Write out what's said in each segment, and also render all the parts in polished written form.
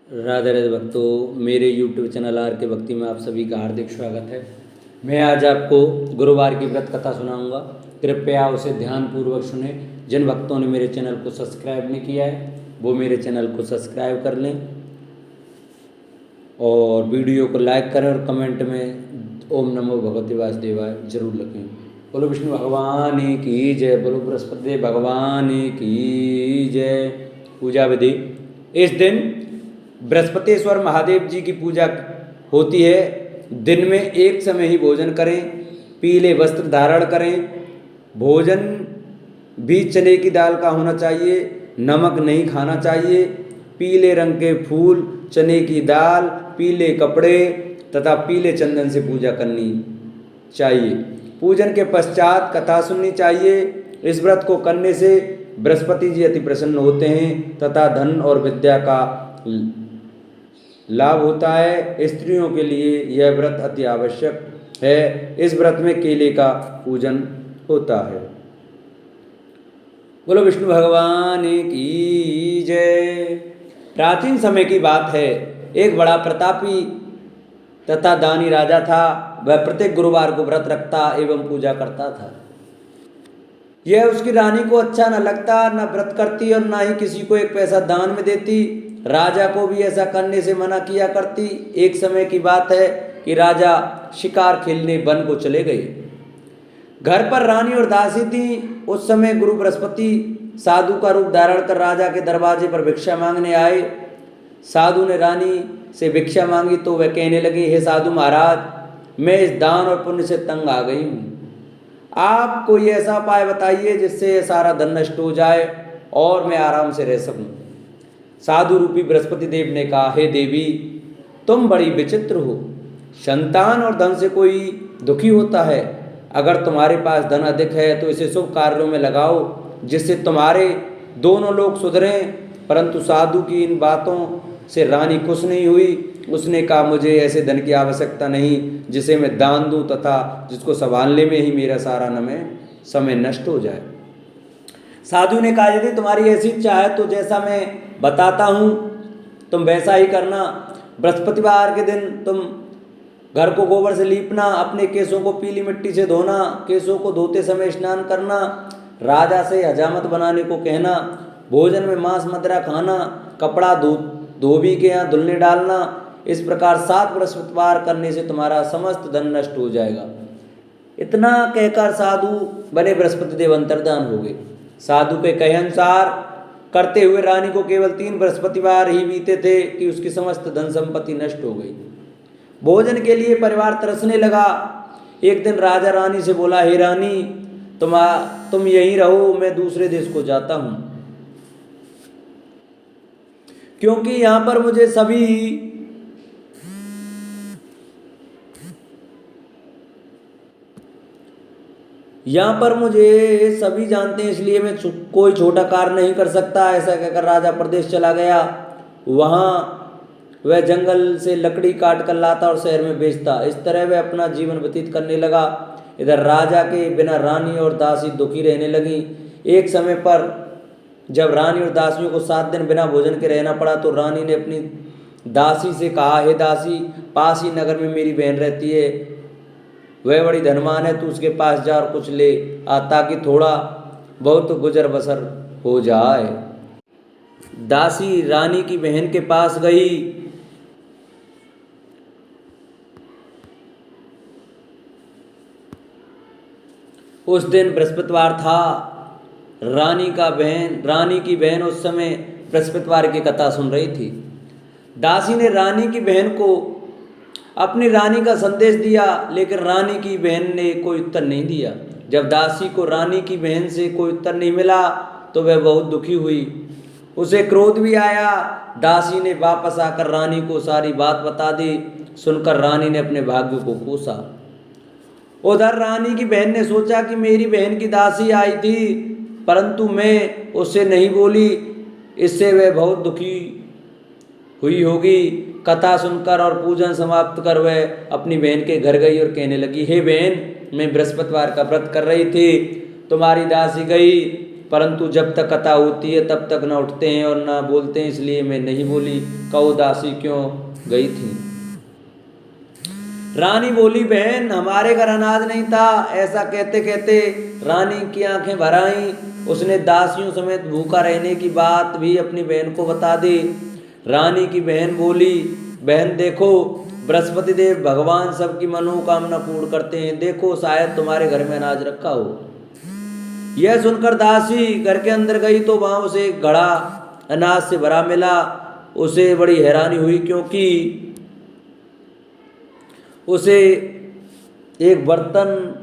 राधे राधे भक्तों, मेरे YouTube channel are के भक्ति में आप सभी का हार्दिक स्वागत है। मैं आज आपको गुरुवार की व्रत कथा सुनाऊंगा। कृपया उसे ध्यानपूर्वक सुने। जिन भक्तों ने मेरे चैनल को सब्सक्राइब नहीं किया है वो मेरे चैनल को सब्सक्राइब कर लें और वीडियो को लाइक करें और कमेंट में ओम नमो भगवते वासुदेवाय जरूर लिखें। बोलो विष्णु भगवान की जय, बोलो बृहस्पति भगवान की जय। पूजा विधि। इस दिन बृहस्पतिश्वर महादेव जी की पूजा होती है। दिन में एक समय ही भोजन करें, पीले वस्त्र धारण करें, भोजन भी चने की दाल का होना चाहिए, नमक नहीं खाना चाहिए, पीले रंग के फूल, चने की दाल, पीले कपड़े तथा पीले चंदन से पूजा करनी चाहिए। पूजन के पश्चात कथा सुननी चाहिए। इस व्रत को करने से बृहस्पति जी अति प्रसन्न होते हैं तथा धन और विद्या का लाभ होता है। स्त्रियों के लिए यह व्रत अति आवश्यक है। इस व्रत में केले का पूजन होता है। बोलो विष्णु भगवान की जय। प्राचीन समय की बात है। एक बड़ा प्रतापी तथा दानी राजा था। वह प्रत्येक गुरुवार को व्रत रखता एवं पूजा करता था। यह उसकी रानी को अच्छा न लगता, न व्रत करती और न ही किसी को एक पैसा दान में देती। राजा को भी ऐसा करने से मना किया करती। एक समय की बात है कि राजा शिकार खेलने वन को चले गए। घर पर रानी और दासी थी। उस समय गुरु बृहस्पति साधु का रूप धारण कर राजा के दरवाजे पर भिक्षा मांगने आए। साधु ने रानी से भिक्षा मांगी तो वह कहने लगी, हे साधु महाराज, मैं इस दान और पुण्य से तंग आ गई हूँ। आप कोई ऐसा उपाय बताइए जिससे यह सारा धन नष्ट हो जाए और मैं आराम से रह सकूं। साधु रूपी बृहस्पति देव ने कहा, हे देवी, तुम बड़ी विचित्र हो। संतान और धन से कोई दुखी होता है। अगर तुम्हारे पास धन अधिक है तो इसे शुभ कार्यों में लगाओ जिससे तुम्हारे दोनों लोग सुधरें। परंतु साधु की इन बातों से रानी खुश नहीं हुई। उसने कहा, मुझे ऐसे धन की आवश्यकता नहीं जिसे मैं दान दूं तथा जिसको संभालने में ही मेरा सारा समय नष्ट हो जाए। साधु ने कहा, यदि तुम्हारी ऐसी इच्छा है तो जैसा मैं बताता हूँ तुम वैसा ही करना। बृहस्पतिवार के दिन तुम घर को गोबर से लीपना, अपने केसों को पीली मिट्टी से धोना, केसों को धोते समय स्नान करना, राजा से हजामत बनाने को कहना, भोजन में मांस मदिरा खाना, कपड़ा धोबी के यहाँ धुलने डालना। इस प्रकार 7 बृहस्पतिवार करने से तुम्हारा समस्त धन नष्ट हो जाएगा। इतना कहकर साधु बने बृहस्पति देव अंतर्धान हो गए। साधु के कहे अनुसार करते हुए रानी को केवल 3 बृहस्पतिवार ही बीते थे कि उसकी समस्त धन संपत्ति नष्ट हो गई। भोजन के लिए परिवार तरसने लगा। एक दिन राजा रानी से बोला, हे रानी, तुम यहीं रहो, मैं दूसरे देश को जाता हूं, क्योंकि यहां पर मुझे सभी जानते हैं, इसलिए मैं कोई छोटा कार्य नहीं कर सकता। ऐसा कहकर राजा प्रदेश चला गया। वहां वह जंगल से लकड़ी काट कर लाता और शहर में बेचता। इस तरह वह अपना जीवन व्यतीत करने लगा। इधर राजा के बिना रानी और दासी दुखी रहने लगी। एक समय पर जब रानी और दासियों को 7 दिन बिना भोजन के रहना पड़ा तो रानी ने अपनी दासी से कहा, हे दासी, पास ही नगर में मेरी बहन रहती है, वह बड़ी धनवान है, तू उसके पास जा और कुछ ले आ ताकि थोड़ा बहुत गुजर बसर हो जाए। दासी रानी की बहन के पास गई। उस दिन बृहस्पतिवार था। रानी की बहन उस समय बृहस्पतिवार की कथा सुन रही थी। दासी ने रानी की बहन को अपनी रानी का संदेश दिया, लेकिन रानी की बहन ने कोई उत्तर नहीं दिया। जब दासी को रानी की बहन से कोई उत्तर नहीं मिला तो वह बहुत दुखी हुई। उसे क्रोध भी आया। दासी ने वापस आकर रानी को सारी बात बता दी। सुनकर रानी ने अपने भाग्य को कोसा। उधर रानी की बहन ने सोचा कि मेरी बहन की दासी आई थी परंतु मैं उससे नहीं बोली, इससे वह बहुत दुखी हुई होगी। कथा सुनकर और पूजन समाप्त कर वह अपनी बहन के घर गई और कहने लगी, हे बहन, मैं बृहस्पतिवार का व्रत कर रही थी, तुम्हारी दासी गई परंतु जब तक कथा होती है तब तक न उठते हैं और न बोलते हैं, इसलिए मैं नहीं बोली। कहो दासी क्यों गई थी? रानी बोली, बहन हमारे घर अनाज नहीं था। ऐसा कहते कहते रानी की आंखें भर आईं। उसने दासियों समेत भूखा रहने की बात भी अपनी बहन को बता दी। रानी की बहन बोली, बहन देखो, बृहस्पति देव भगवान सबकी मनोकामना पूर्ण करते हैं, देखो शायद तुम्हारे घर में अनाज रखा हो। यह सुनकर दासी घर के अंदर गई तो वहां उसे एक घड़ा अनाज से भरा मिला। उसे बड़ी हैरानी हुई, क्योंकि उसे एक बर्तन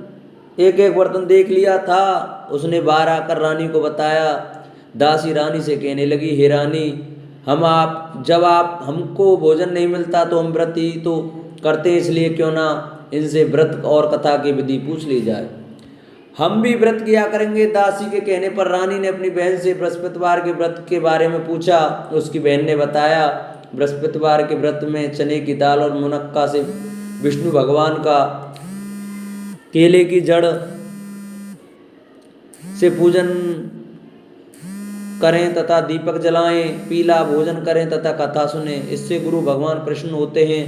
देख लिया था। उसने बाहर आकर रानी को बताया। दासी रानी से कहने लगी, हे रानी, जब हमको भोजन नहीं मिलता तो हम व्रत ही तो करते हैं, इसलिए क्यों ना इनसे व्रत और कथा की विधि पूछ ली जाए, हम भी व्रत किया करेंगे। दासी के कहने पर रानी ने अपनी बहन से बृहस्पतिवार के व्रत के बारे में पूछा। उसकी बहन ने बताया, बृहस्पतिवार के व्रत में चने की दाल और मुनक्का से विष्णु भगवान का केले की जड़ से पूजन करें तथा दीपक जलाएं, पीला भोजन करें तथा कथा सुने। इससे गुरु भगवान प्रसन्न होते हैं,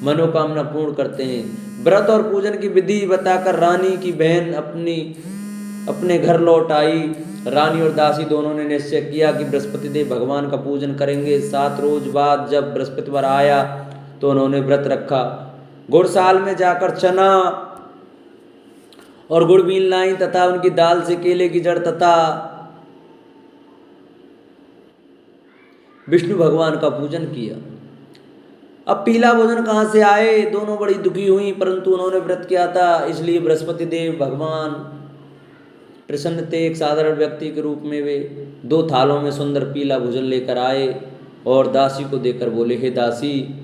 मनोकामना पूर्ण करते हैं। व्रत और पूजन की विधि बताकर रानी की बहन अपने घर लौट आई। रानी और दासी दोनों ने निश्चय किया कि बृहस्पति देव भगवान का पूजन करेंगे। 7 रोज बाद जब बृहस्पतिवार आया तो उन्होंने व्रत रखा। गुड़साल में जाकर चना और गुड़ बीन लाई तथा उनकी दाल से केले की जड़ तथा विष्णु भगवान का पूजन किया। अब पीला भोजन कहाँ से आए? दोनों बड़ी दुखी हुई, परंतु उन्होंने व्रत किया था, इसलिए बृहस्पति देव भगवान प्रसन्न थे। एक साधारण व्यक्ति के रूप में वे 2 थालों में सुंदर पीला भोजन लेकर आए और दासी को देकर बोले, हे दासी,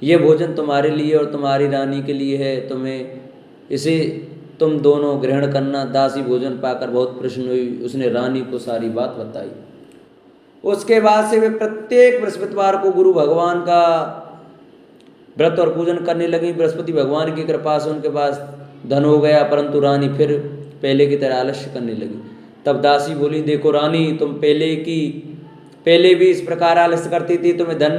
ये भोजन तुम्हारे लिए और तुम्हारी रानी के लिए है, इसे तुम दोनों ग्रहण करना। दासी भोजन पाकर बहुत प्रसन्न हुई। उसने रानी को सारी बात बताई। उसके बाद से वे प्रत्येक बृहस्पतिवार को गुरु भगवान का व्रत और पूजन करने लगी। बृहस्पति भगवान की कृपा से उनके पास धन हो गया, परंतु रानी फिर पहले की तरह आलस्य करने लगी। तब दासी बोली, देखो रानी, तुम पहले भी इस प्रकार आलस्य करती थी, तुम्हें धन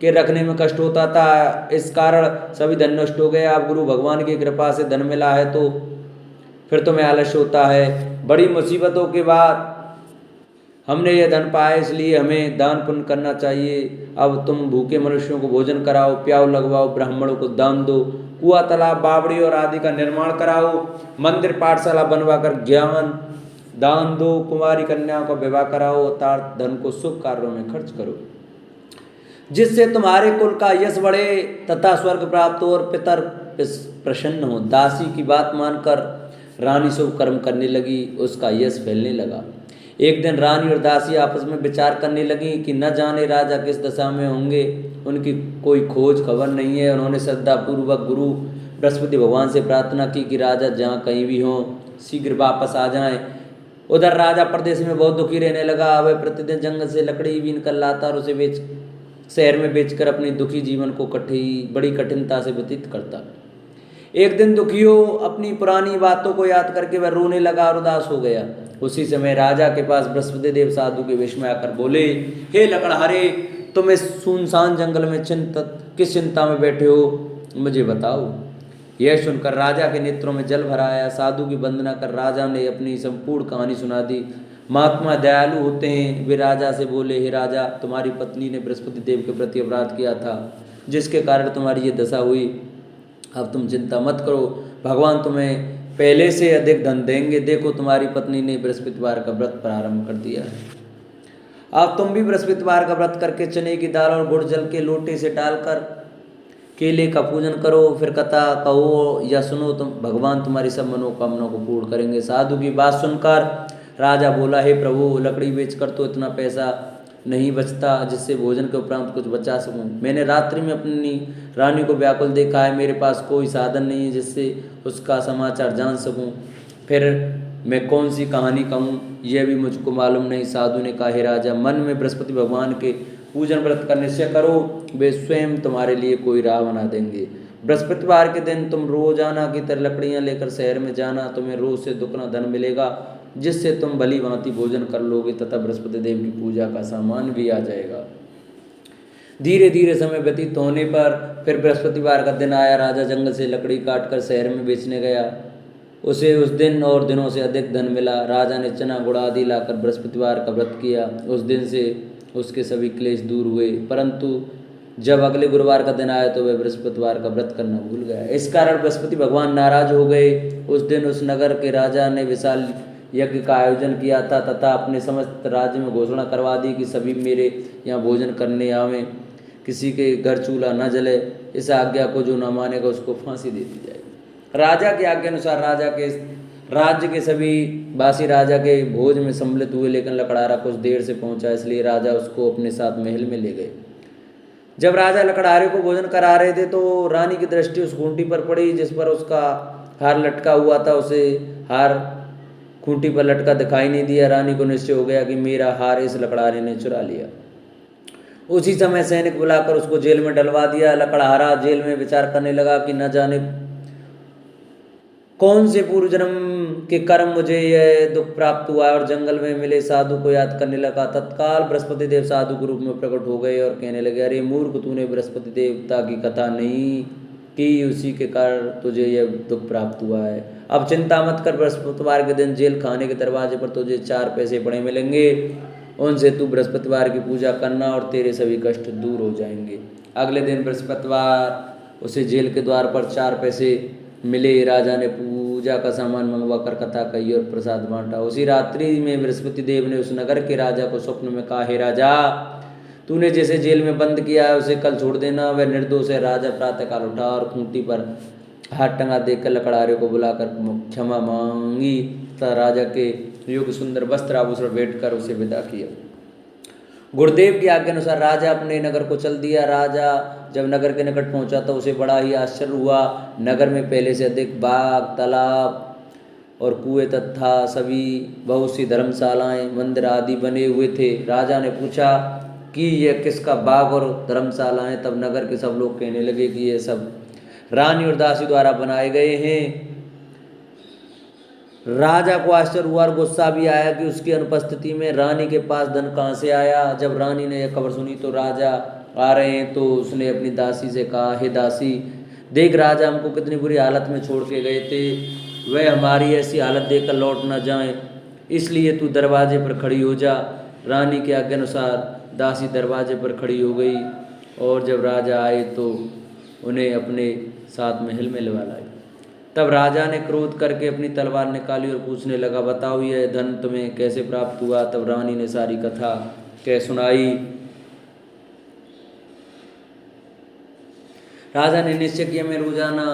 के रखने में कष्ट होता था, इस कारण सभी धन नष्ट हो गए। अब गुरु भगवान की कृपा से धन मिला है तो फिर तुम्हें आलस्य होता है। बड़ी मुसीबतों के बाद हमने यह धन पाया, इसलिए हमें दान पुण्य करना चाहिए। अब तुम भूखे मनुष्यों को भोजन कराओ, प्याऊ लगवाओ, ब्राह्मणों को दान दो, कुआं तालाब बावड़ी और आदि का निर्माण कराओ, मंदिर पाठशाला बनवाकर ज्ञान दान दो, कुमारी कन्याओं का विवाह कराओ, अर्थात धन को शुभ कार्यों में खर्च करो, जिससे तुम्हारे कुल का यश बढ़े तथा स्वर्ग प्राप्त हो और पितर प्रसन्न हो। दासी की बात मानकर रानी शुभ कर्म करने लगी, उसका यश फैलने लगा। एक दिन रानी और दासी आपस में विचार करने लगी कि न जाने राजा किस दशा में होंगे, उनकी कोई खोज खबर नहीं है। उन्होंने श्रद्धापूर्वक गुरु बृहस्पति भगवान से प्रार्थना की कि राजा जहाँ कहीं भी हों शीघ्र वापस आ जाएं। उधर राजा प्रदेश में बहुत दुखी रहने लगा। वह प्रतिदिन जंगल से लकड़ी बीन कर लाता और उसे शहर में बेचकर अपने दुखी जीवन को बड़ी कठिनता से व्यतीत करता। एक दिन दुखियों अपनी पुरानी बातों को याद करके वह रोने लगा और उदास हो गया। उसी समय राजा के पास बृहस्पति देव साधु के वेश में आकर बोले, हे लकड़हारे, तुम इस सुनसान जंगल में किस चिंता में बैठे हो, मुझे बताओ। यह सुनकर राजा के नेत्रों में जल भर आया। साधु की वंदना कर राजा ने अपनी संपूर्ण कहानी सुना दी। महात्मा दयालु होते हैं। वे राजा से बोले, हे राजा, तुम्हारी पत्नी ने बृहस्पति देव के प्रति अपराध किया था, जिसके कारण तुम्हारी ये दशा हुई। अब तुम चिंता मत करो, भगवान तुम्हें पहले से अधिक धन देंगे। देखो, तुम्हारी पत्नी ने बृहस्पतिवार का व्रत प्रारंभ कर दिया है। अब तुम भी बृहस्पतिवार का व्रत करके चने की दाल और गुड़ जल के लोटे से डालकर केले का पूजन करो, फिर कथा कहो या सुनो, भगवान तुम्हारी सब मनोकामनाओं को पूर्ण करेंगे। साधु की बात सुनकर राजा बोला, हे प्रभु, लकड़ी बेचकर तो इतना पैसा नहीं बचता जिससे भोजन के उपरांत कुछ बचा सकूं। मैंने रात्रि में अपनी रानी को व्याकुल देखा है, मेरे पास कोई साधन नहीं है जिससे उसका समाचार जान सकूं। फिर मैं कौन सी कहानी कहूँ, यह भी मुझको मालूम नहीं। साधु ने कहा, हे राजा, मन में बृहस्पति भगवान के पूजन व्रत का निश्चय करो, वे स्वयं तुम्हारे लिए कोई राह बना देंगे। बृहस्पतिवार के दिन तुम रोजाना की तरह लकड़ियाँ लेकर शहर में जाना, तुम्हें रोज से दुगना धन मिलेगा। जिससे तुम भली भांति भोजन कर लोगे तथा बृहस्पति देव की पूजा का सामान भी आ जाएगा। धीरे धीरे समय व्यतीत होने पर फिर बृहस्पतिवार का दिन आया। राजा जंगल से लकड़ी काटकर शहर में बेचने गया। उसे उस दिन और दिनों से अधिक धन मिला। राजा ने चना गुड़ आदि लाकर बृहस्पतिवार का व्रत किया। उस दिन से उसके सभी क्लेश दूर हुए, परंतु जब अगले गुरुवार का दिन आया तो वह बृहस्पतिवार का व्रत करना भूल गया। इस कारण बृहस्पति भगवान नाराज हो गए। उस दिन उस नगर के राजा ने विशाल यज्ञ का आयोजन किया था तथा अपने समस्त राज्य में घोषणा करवा दी कि सभी मेरे यहाँ भोजन करने आवें, किसी के घर चूल्हा न जले। इस आज्ञा को जो न मानेगा उसको फांसी दे दी जाएगी। राजा की आज्ञा अनुसार राज्य के सभी वासी राजा के भोज में सम्मिलित हुए, लेकिन लकड़हारा कुछ देर से पहुंचा, इसलिए राजा उसको अपने साथ महल में ले गए। जब राजा लकड़हारे को भोजन करा रहे थे तो रानी की दृष्टि उस खूंटी पर पड़ी जिस पर उसका हार लटका हुआ था। उसे हार खूंटी पर लटका दिखाई नहीं दिया। रानी को निश्चय हो गया कि मेरा हार इस लकड़हारे ने चुरा लिया। उसी समय सैनिक बुलाकर उसको जेल में डलवा दिया। लकड़हारा जेल में विचार करने लगा कि न जाने कौन से पूर्व जन्म के कर्म मुझे यह दुख प्राप्त हुआ है, और जंगल में मिले साधु को याद करने लगा। तत्काल बृहस्पति देव साधु के रूप में प्रकट हो गए और कहने लगे, अरे मूर्ख, तूने बृहस्पति देवता की कथा नहीं की, उसी के कारण तुझे यह दुख प्राप्त हुआ है। अब चिंता मत कर, बृहस्पतिवार के दिन जेल खाने के दरवाजे पर तुझे 4 पैसे पड़े मिलेंगे, उनसे तू बृहस्पतिवार की पूजा करना और तेरे सभी कष्ट दूर हो जाएंगे। अगले दिन बृहस्पतिवार उसे जेल के द्वार पर 4 पैसे मिले। राजा ने पूजा का सामान मंगवा कर कथा कही और प्रसाद बांटा। उसी रात्रि में बृहस्पति देव ने उस नगर के राजा को स्वप्न में कहा, हे राजा, तूने जैसे जेल में बंद किया है उसे कल छोड़ देना, वह निर्दोष है। राजा प्रातःकाल उठा और खूंटी पर हाथ टंगा देखकर लकड़हारे को बुलाकर क्षमा मांगी तथा राजा के योग्य सुंदर वस्त्र आभूषण भेंट कर उसे विदा किया। गुरुदेव की आज्ञा अनुसार राजा अपने नगर को चल दिया। राजा जब नगर के निकट पहुंचा तो उसे बड़ा ही आश्चर्य हुआ। नगर में पहले से अधिक बाग, तालाब और कुएं तथा सभी बहुत सी धर्मशालाएं, मंदिर आदि बने हुए थे। राजा ने पूछा कि यह किसका बाग और धर्मशाला है। तब नगर के सब लोग कहने लगे कि यह सब रानी और दासी द्वारा बनाए गए हैं। राजा को आश्चर्य हुआ और गुस्सा भी आया कि उसकी अनुपस्थिति में रानी के पास धन कहाँ से आया। जब रानी ने यह खबर सुनी तो राजा आ रहे हैं तो उसने अपनी दासी से कहा, हे दासी, देख राजा हमको कितनी बुरी हालत में छोड़ के गए थे, वह हमारी ऐसी हालत देखकर लौट न जाएं, इसलिए तू दरवाजे पर खड़ी हो जा। रानी के आज्ञा अनुसार दासी दरवाजे पर खड़ी हो गई और जब राजा आए तो उन्हें अपने साथ महल में लगा लाई। तब राजा ने क्रोध करके अपनी तलवार निकाली और पूछने लगा, बताओ यह धन तुम्हें कैसे प्राप्त हुआ। तब रानी ने सारी कथा कह सुनाई। राजा ने निश्चय किया, मैं रोजाना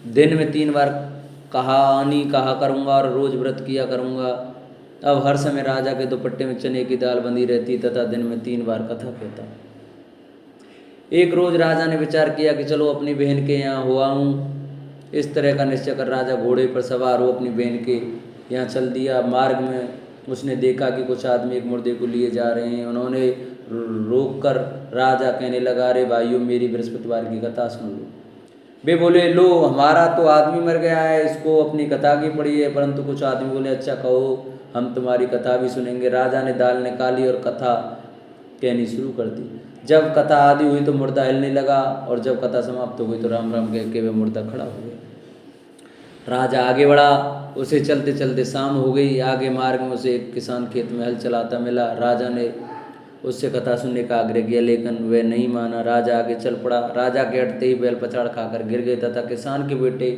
दिन में 3 बार कहा करूँगा और रोज व्रत किया करूँगा। अब हर समय राजा के दुपट्टे में चने की दाल बंधी रहती तथा दिन में 3 बार कथा कहता। एक रोज राजा ने विचार किया कि चलो अपनी बहन के यहाँ हो आऊँ। इस तरह का निश्चय कर राजा घोड़े पर सवार हो अपनी बहन के यहाँ चल दिया। मार्ग में उसने देखा कि कुछ आदमी एक मुर्दे को लिए जा रहे हैं। उन्होंने रोककर राजा कहने लगा, अरे भाइयों, मेरी बृहस्पतिवार की कथा सुन लो। वे बोले, लो, हमारा तो आदमी मर गया है, इसको अपनी कथा की पड़ी है। परंतु कुछ आदमी बोले, अच्छा कहो, हम तुम्हारी कथा भी सुनेंगे। राजा ने दाल निकाली और कथा कहनी शुरू कर दी। जब कथा आदि हुई तो मुर्दा हिलने लगा और जब कथा समाप्त हो गई तो राम राम कह के वह मुर्दा खड़ा हो गया। राजा आगे बढ़ा। उसे चलते चलते शाम हो गई। आगे मार्ग में उसे एक किसान खेत में हल चलाता मिला। राजा ने उससे कथा सुनने का आग्रह किया, लेकिन वह नहीं माना। राजा आगे चल पड़ा। राजा के हटते ही बैल पछाड़ खाकर गिर गए तथा किसान के बेटे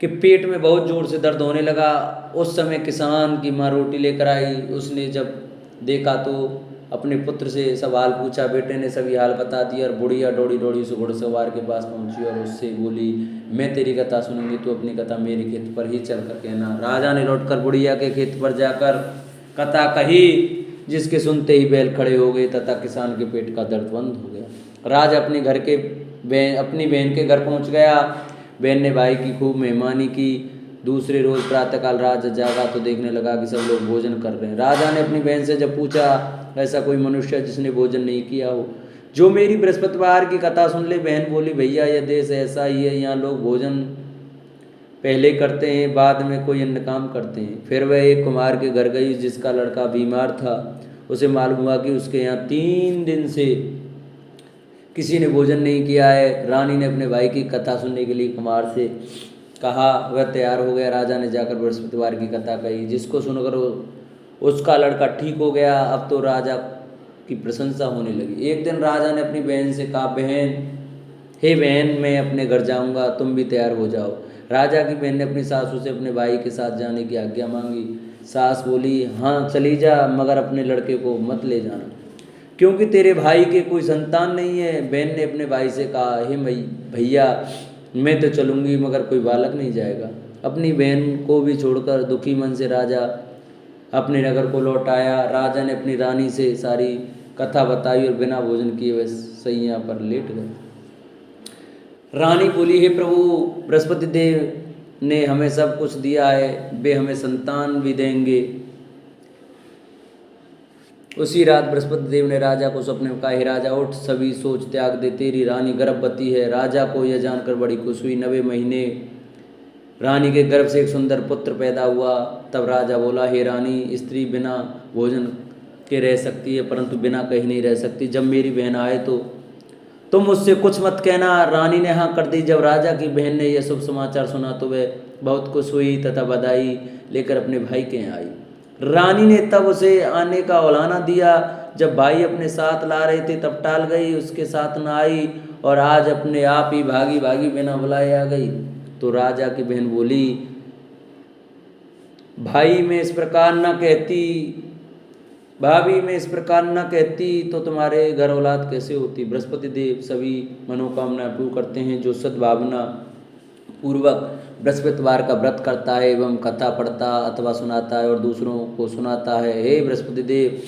के पेट में बहुत जोर से दर्द होने लगा। उस समय किसान की माँ रोटी लेकर आई। उसने जब देखा तो अपने पुत्र से सब हाल पूछा। बेटे ने सभी हाल बता दिया और बुढ़िया दौड़ी दौड़ी उस घुड़सवार के पास पहुंची और उससे बोली, मैं तेरी कथा सुनूंगी, तो अपनी कथा मेरे खेत पर ही चलकर कहना। राजा ने लौटकर बुढ़िया के खेत पर जाकर कथा कही, जिसके सुनते ही बैल खड़े हो गए तथा किसान के पेट का दर्द बंद हो गया। राजा अपनी बहन के घर पहुंच गया। बहन ने भाई की खूब मेहमानी की। दूसरे रोज प्रातःकाल राजा जागा तो देखने लगा कि सब लोग भोजन कर रहे हैं। राजा ने अपनी बहन से जब पूछा, ऐसा कोई मनुष्य जिसने भोजन नहीं किया हो, जो मेरी बृहस्पतिवार की कथा सुन ले। बहन बोली, भैया, यह देश ऐसा ही है, यहाँ लोग भोजन पहले करते हैं, बाद में कोई अन्य काम करते हैं। फिर वह एक कुम्हार के घर गई जिसका लड़का बीमार था। उसे मालूम हुआ कि उसके यहाँ 3 दिन से किसी ने भोजन नहीं किया है। रानी ने अपने भाई की कथा सुनने के लिए कुम्हार से कहा। वह तैयार हो गया। राजा ने जाकर बृहस्पतिवार की कथा कही, जिसको सुनकर उसका लड़का ठीक हो गया। अब तो राजा की प्रशंसा होने लगी। एक दिन राजा ने अपनी बहन से कहा, हे बहन, मैं अपने घर जाऊंगा, तुम भी तैयार हो जाओ। राजा की बहन ने अपनी सासू से अपने भाई के साथ जाने की आज्ञा मांगी। सास बोली, हाँ चली जा, मगर अपने लड़के को मत ले जाना, क्योंकि तेरे भाई के कोई संतान नहीं है। बहन ने अपने भाई से कहा, हे भैया, मैं तो चलूँगी, मगर कोई बालक नहीं जाएगा। अपनी बहन को भी छोड़कर दुखी मन से राजा अपने नगर को लौट आया। राजा ने अपनी रानी से सारी कथा बताई और बिना भोजन किए वह सैया पर लेट गए। रानी बोली, हे प्रभु, बृहस्पति देव ने हमें सब कुछ दिया है, वे हमें संतान भी देंगे। उसी रात बृहस्पति देव ने राजा को स्वप्न में कहा, हे राजा, उठ, सभी सोच त्याग दे, तेरी रानी गर्भवती है। राजा को यह जानकर बड़ी खुशी हुई। 9वें महीने रानी के गर्भ से एक सुंदर पुत्र पैदा हुआ। तब राजा बोला, हे रानी, स्त्री बिना भोजन के रह सकती है, परंतु बिना कहीं नहीं रह सकती। जब मेरी बहन आए तो तुम मुझसे कुछ मत कहना। रानी ने हाँ कर दी। जब राजा की बहन ने यह शुभ समाचार सुना तो वह बहुत खुश हुई तथा बधाई लेकर अपने भाई के यहाँ आई। रानी ने तब उसे आने का औलाना दिया। जब भाई अपने साथ ला रहे थे तब टाल गई, उसके साथ न आई, और आज अपने आप ही भागी भागी बिना बुलाए आ गई। तो राजा की बहन बोली, भाभी मैं इस प्रकार न कहती तो तुम्हारे घर औलाद कैसे होती। बृहस्पति देव सभी मनोकामना पूर्ण करते हैं जो सद्भावना पूर्वक बृहस्पतिवार का व्रत करता है एवं कथा पढ़ता अथवा सुनाता है और दूसरों को सुनाता है। हे बृहस्पति देव,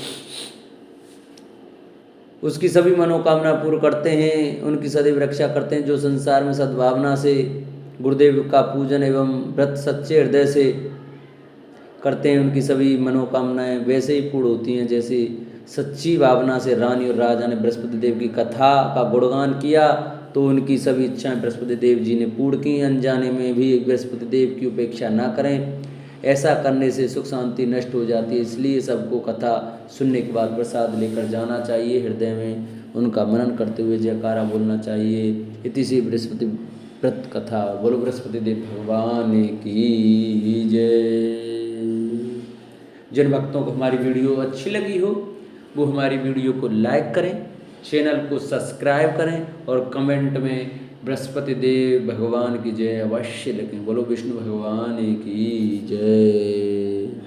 उसकी सभी मनोकामना पूर्ण करते हैं, उनकी सदैव रक्षा करते हैं। जो संसार में सद्भावना से गुरुदेव का पूजन एवं व्रत सच्चे हृदय से करते हैं, उनकी सभी मनोकामनाएं वैसे ही पूर्ण होती हैं जैसे सच्ची भावना से रानी और राजा ने बृहस्पति देव की कथा का गुणगान किया तो उनकी सभी इच्छाएं बृहस्पति देव जी ने पूर्ण की। अनजाने में भी बृहस्पति देव की उपेक्षा ना करें, ऐसा करने से सुख शांति नष्ट हो जाती है। इसलिए सबको कथा सुनने के बाद प्रसाद लेकर जाना चाहिए, हृदय में उनका मनन करते हुए जयकारा बोलना चाहिए। इति से बृहस्पति व्रत कथा। बोलो बृहस्पति देव भगवान की जय। जिन भक्तों को हमारी वीडियो अच्छी लगी हो वो हमारी वीडियो को लाइक करें, चैनल को सब्सक्राइब करें और कमेंट में बृहस्पति देव भगवान की जय अवश्य लिखें। बोलो विष्णु भगवान की जय।